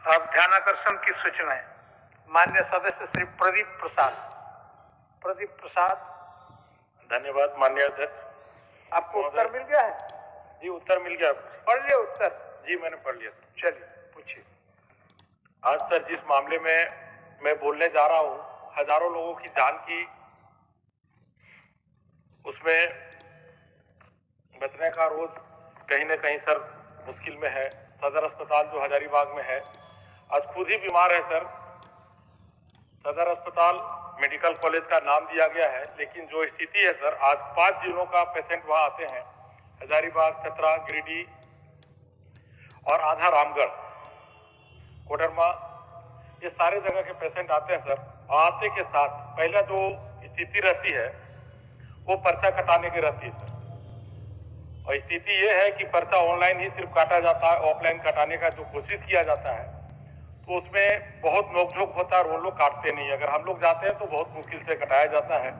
अब ध्यानाकर्षण की सूचनाएं। माननीय सदस्य श्री प्रदीप प्रसाद। धन्यवाद माननीय अध्यक्ष। आपको उत्तर मिल गया है? जी उत्तर मिल गया। पढ़ लिया उत्तर? जी मैंने पढ़ लिया। चलिए पूछिए। आज सर जिस मामले में मैं बोलने जा रहा हूं, हजारों लोगों की जान की, उसमें बचने का रोज कहीं न कहीं सर मुश्किल में है। सदर अस्पताल जो हजारीबाग में है आज खुद ही बीमार है सर। सदर अस्पताल मेडिकल कॉलेज का नाम दिया गया है, लेकिन जो स्थिति है सर, आज 5 जिलों का पेशेंट वहां आते हैं। हजारीबाग, चतरा, गिरिडीह और आधा रामगढ़, कोडरमा, ये सारे जगह के पेशेंट आते हैं सर। आते के साथ पहला जो स्थिति रहती है वो पर्चा कटाने की रहती है सर। और स्थिति ये है कि पर्चा ऑनलाइन ही सिर्फ काटा जाता है, ऑफलाइन कटाने का जो कोशिश किया जाता है तो उसमें बहुत नोकझोंक होता है और वो लोग काटते नहीं। अगर हम लोग जाते हैं तो बहुत मुश्किल से कटाया जाता है।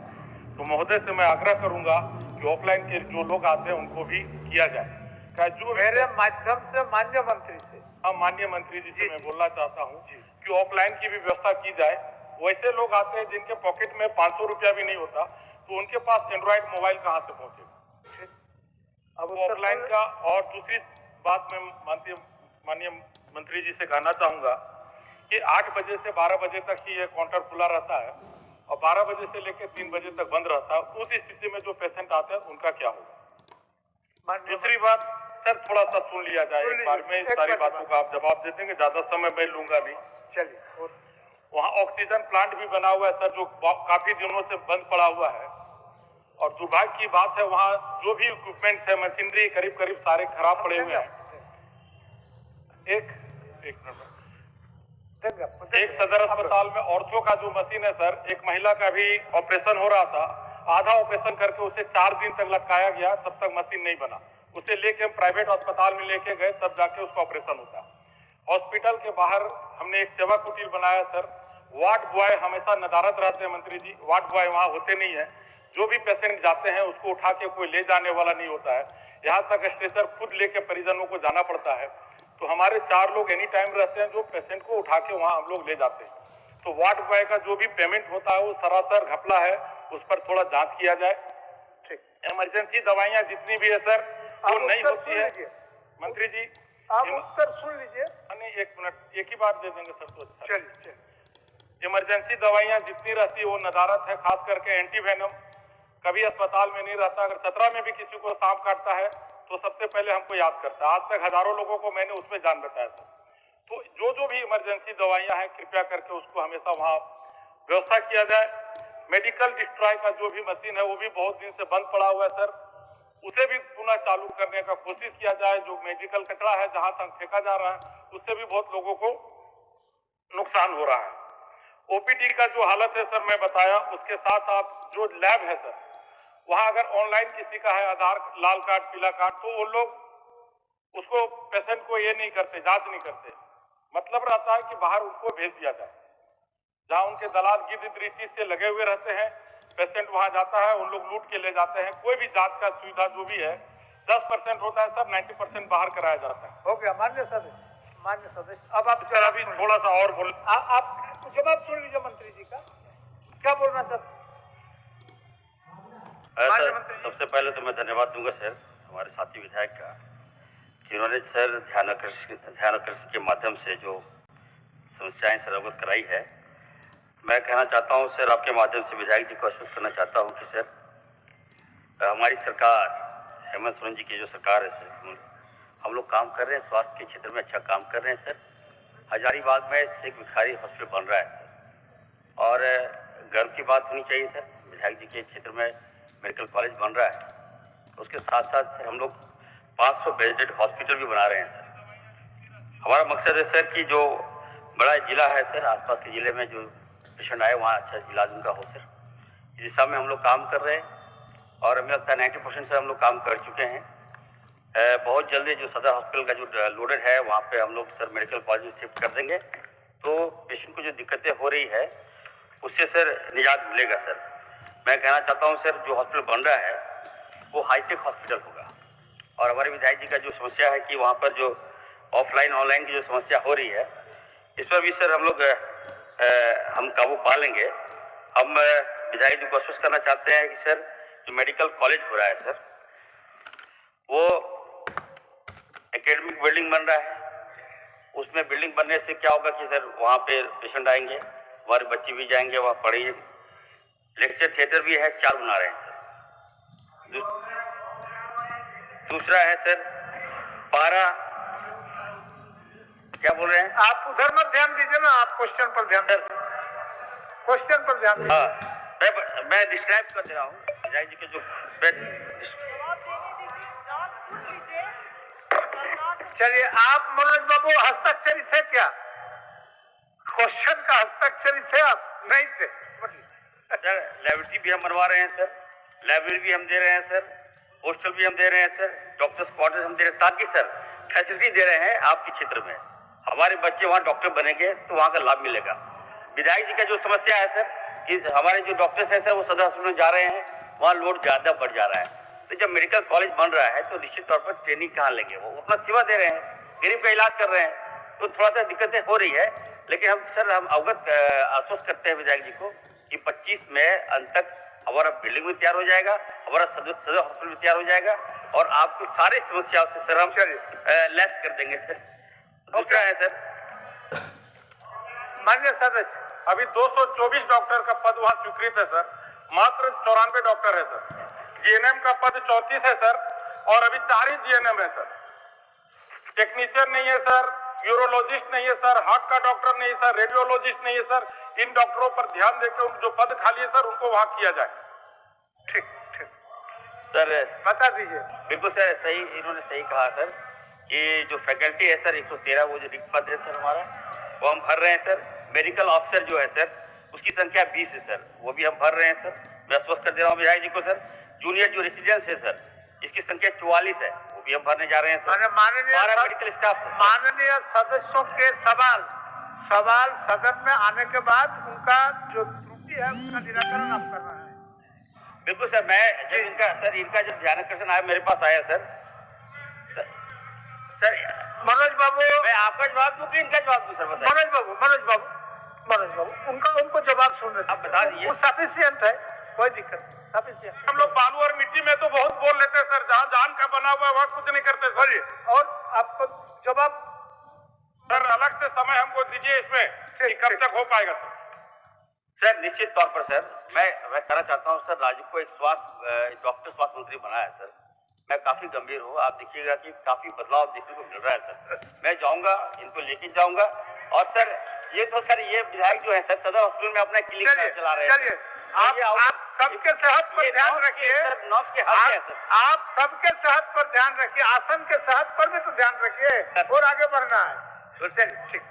तो महोदय से मैं आग्रह करूंगा कि ऑफलाइन के जो लोग आते हैं उनको भी किया जाए। जो मेरे माध्यम से माननीय मंत्री से, माननीय मंत्री जी से मैं बोलना चाहता हूँ कि ऑफलाइन की भी व्यवस्था की जाए। वैसे लोग आते हैं जिनके पॉकेट में 500 रुपया भी नहीं होता, तो उनके पास एंड्रॉइड मोबाइल कहाँ से पहुंचेगा? अब ऑफलाइन का। और दूसरी बात मैं माननीय मंत्री जी से कहना चाहूंगा कि 8 बजे से 12 बजे तक ही ये काउंटर खुला रहता है और 12 बजे से लेकर 3 बजे तक बंद रहता है। उस स्थिति में जो पेशेंट आते हैं उनका क्या होगा? दूसरी बात सर, थोड़ा सा सुन लिया जाए एक बार में। सारी बातों का आप जवाब दे देंगे, ज्यादा समय मैं लूंगा नहीं। चलिए। वहाँ ऑक्सीजन प्लांट भी बना हुआ है सर, जो काफी दिनों से बंद पड़ा हुआ है। और दुर्भाग्य की बात है, वहाँ जो भी इक्विपमेंट है, मशीनरी करीब करीब सारे खराब पड़े हुए हैं। एक सदर अस्पताल में ऑर्थो का जो मशीन है सर, एक महिला का भी ऑपरेशन हो रहा था, आधा ऑपरेशन करके उसे 4 दिन तक लटकाया गया, तब तक मशीन नहीं बना। उसे लेके हम प्राइवेट अस्पताल में लेके गए, तब जाके उसका ऑपरेशन होता। हॉस्पिटल के बाहर हमने एक सेवा कुटीर बनाया सर। वार्ड बॉय हमेशा नदारत रहते हैं मंत्री जी, वार्ड बॉय वहां होते नहीं है। जो भी पेशेंट जाते हैं उसको उठा के कोई ले जाने वाला नहीं होता है। यहाँ तक स्ट्रेचर खुद लेके परिजनों को जाना पड़ता है। तो हमारे 4 लोग एनी टाइम रहते हैं जो पेशेंट को उठा के वहां हम लोग ले जाते हैं। तो वार्ड बॉय का जो भी पेमेंट होता है वो सरासर घपला है, उस पर थोड़ा जांच किया जाए। ठीक। इमरजेंसी दवाइयां जितनी भी है सर वो नहीं होती है। मंत्री जी आप उत्तर सुन लीजिए। नहीं, 1 मिनट, एक ही बार दे देंगे सर तो अच्छा। चलिए। इमरजेंसी दवाइयां जितनी रहती है वो नदारत है, खास करके एंटीवेनम कभी अस्पताल में नहीं रहता। अगर चतरा में भी किसी को सांप काटता है तो सबसे पहले हमको याद करता है। आज तक हजारों लोगों को मैंने उसमें जान बताया था। तो जो भी इमरजेंसी दवाइयां हैं कृपया करके उसको हमेशा वहां व्यवस्था किया जाए। मेडिकल डिस्ट्रॉय का जो भी मशीन है वो भी बहुत दिन से बंद पड़ा हुआ है सर, उसे भी पुनः चालू करने का कोशिश किया जाए। जो मेडिकल कचरा है जहां तक फेंका जा रहा है उससे भी बहुत लोगों को नुकसान हो रहा है। ओपीडी का जो हालत है सर मैं बताया, उसके साथ आप जो लैब है सर, वहां अगर ऑनलाइन किसी का है आधार, लाल कार्ड, पीला कार्ड, तो वो लोग उसको पेशेंट को ये नहीं करते, जांच नहीं करते। मतलब रहता है कि बाहर उनको भेज दिया जाए, जहां उनके दलाल गिद्ध दृष्टि से लगे हुए रहते हैं। पेशेंट वहां जाता है, उन लोग लूट के ले जाते हैं। कोई भी जांच का सुविधा जो भी है 10% होता है सर, 90% बाहर कराया जाता है। हो गया माननीय सदस्य। अब आप सर अभी थोड़ा सा और बोल, आप जवाब सुन लीजिए मंत्री जी का, क्या बोलना चाहते? सबसे पहले तो मैं धन्यवाद दूंगा सर हमारे साथी विधायक का, जिन्होंने सर ध्यानाकर्षण के माध्यम से जो समस्याएं सर अवगत कराई है। मैं कहना चाहता हूं सर, आपके माध्यम से विधायक जी को आश्वस्त करना चाहता हूं कि सर हमारी सरकार, हेमंत सोरेन जी की जो सरकार है सर, हम लोग काम कर रहे हैं, स्वास्थ्य के क्षेत्र में अच्छा काम कर रहे हैं सर। हजारीबाग में शेख भिखारी हॉस्पिटल बन रहा है सर, और गर्व की बात होनी चाहिए सर, विधायक जी के क्षेत्र में मेडिकल कॉलेज बन रहा है। उसके साथ साथ सर हम लोग 500 बेडेड हॉस्पिटल भी बना रहे हैं सर। हमारा मकसद है सर कि जो बड़ा जिला है सर, आसपास के जिले में जो पेशेंट आए वहाँ अच्छा इलाज उनका हो सर। इस दिशा में हम लोग काम कर रहे हैं और हमें लगता है 90% से हम लोग काम कर चुके हैं। बहुत जल्दी जो सदर हॉस्पिटल का जो लोडेड है वहाँ पे हम लोग सर मेडिकल कॉलेज में शिफ्ट कर देंगे, तो पेशेंट को जो दिक्कतें हो रही है उससे सर निजात मिलेगा सर। मैं कहना चाहता हूं सर, जो हॉस्पिटल बन रहा है वो हाईटेक हॉस्पिटल होगा। और हमारे विधायक जी का जो समस्या है कि वहां पर जो ऑफलाइन ऑनलाइन की जो समस्या हो रही है, इस पर भी सर हम लोग हम काबू पा लेंगे। हम विधायक जी को आश्वस्त करना चाहते हैं कि सर जो मेडिकल कॉलेज हो रहा है सर, वो एकेडमिक बिल्डिंग बन रहा है। उसमें बिल्डिंग बनने से क्या होगा कि सर वहाँ पे पेशेंट आएंगे, हमारे बच्चे भी जाएंगे, वहाँ पढ़ेंगे। लेक्चर थिएटर भी है, 4 बना रहे हैं सर। दूसरा है सर 12, क्या बोल रहे हैं आप उधर मत ध्यान दीजिए ना, आप क्वेश्चन पर ध्यान दीजिए, क्वेश्चन पर ध्यान दीजिए। हाँ, मैं डिस्क्राइब कर दे रहा हूँ विधायक जी के जो चलिए, आप मनोज बाबू हस्ताक्षरी थे क्या? क्वेश्चन का हस्ताक्षरी थे आप? नहीं थे। सर लाइब्रेरी भी हम बनवा रहे हैं सर, लाइब्रेरी भी हम दे रहे हैं सर, हॉस्टल भी हम दे रहे हैं सर, डॉक्टर्स क्वार्टर्स हम दे रहे हैं, ताकि सर फैसिलिटी दे रहे हैं आपके क्षेत्र में। हमारे बच्चे वहाँ डॉक्टर बनेंगे तो वहाँ का लाभ मिलेगा। विधायक जी का जो समस्या है सर कि हमारे जो डॉक्टर्स हैं सर वो सदर हॉस्पिटल में जा रहे हैं, वहाँ लोड ज्यादा बढ़ जा रहा है। तो जब मेडिकल कॉलेज बन रहा है तो निश्चित तौर पर ट्रेनिंग कहाँ लेंगे, वो अपना सेवा दे रहे हैं, गरीब का इलाज कर रहे हैं, तो थोड़ा सा दिक्कतें हो रही है। लेकिन हम अवगत आश्वस्त करते हैं विधायक जी को कि 25 मई अंत तक हमारा बिल्डिंग भी तैयार हो जाएगा, हमारा सदर हॉस्पिटल भी तैयार हो जाएगा और आपकी सारी समस्याओं से सर हम लेस कर देंगे सर। दूसरा है सर माननीय सदस्य, अभी 224 डॉक्टर का पद वहाँ स्वीकृत है सर, मात्र 94 डॉक्टर है सर। जीएनएम का पद 34 है सर, और अभी 4 ही जीएनएम है सर। टेक्नीशियन नहीं है सर, यूरोलॉजिस्ट नहीं है सर, हार्ट का डॉक्टर नहीं है सर, रेडियोलॉजिस्ट नहीं है सर। इन डॉक्टरों पर ध्यान देकर जो पद खाली है सर उनको वहाँ किया जाए। ठीक ठीक सर बता दीजिए। बिल्कुल सर, सही, इन्होंने सही कहा सर कि जो फैकल्टी है सर 113 वो जो रिक्त पद है सर हमारा, वो हम भर रहे हैं सर। मेडिकल ऑफिसर जो है सर उसकी संख्या 20 है सर, वो भी हम भर रहे हैं सर। मैं आश्वस्त कर दे रहा हूँ विधायक जी को सर। जूनियर जो रेसिडेंस है सर इसकी संख्या 44 है, वो भी हम भरने जा रहे हैं सर। माननीय मेडिकल स्टाफ, माननीय सदस्यों के सवाल सदन में आने के बाद उनका जो त्रुटि है उसका निराकरण आप करना है। बिल्कुल सर। मैं जब इनका जब ध्यानाकर्षण आया मेरे पास आया सर मनोज बाबू, मैं आपका जवाब दूं कि इनका जवाब दूं सर? बताइए। मनोज बाबू उनको जवाब सुन रहे, आप बता दीजिए। वो सफिशिएंट है, कोई दिक्कत नहीं, सफिशिएंट। हम लोग बालू और मिट्टी में तो बहुत बोल लेते हैं सर, जहाँ जान का बना हुआ है वहाँ कुछ नहीं करते सर। और आपको जवाब सर अलग से समय हमको दीजिए इसमें कि कब तक हो पाएगा सर। सर निश्चित तौर पर सर मैं कहना चाहता हूँ सर, राज्य को एक डॉक्टर स्वास्थ्य मंत्री बनाया है सर। मैं काफी गंभीर हूँ, आप देखिएगा कि काफी बदलाव देखने को मिल रहा है सर। मैं जाऊंगा, इनको लेके जाऊंगा। और सर ये तो सर ये विधायक जो है सर सदर हॉस्पिटल में अपना क्लिनिक चला रहे हैं। चलिए, आप सबके सेहत पर ध्यान रखिए, आप सबके सेहत पर ध्यान रखिए, आसन के सेहत पर भी तो ध्यान रखिए और आगे बढ़ना है। चलिए ठीक।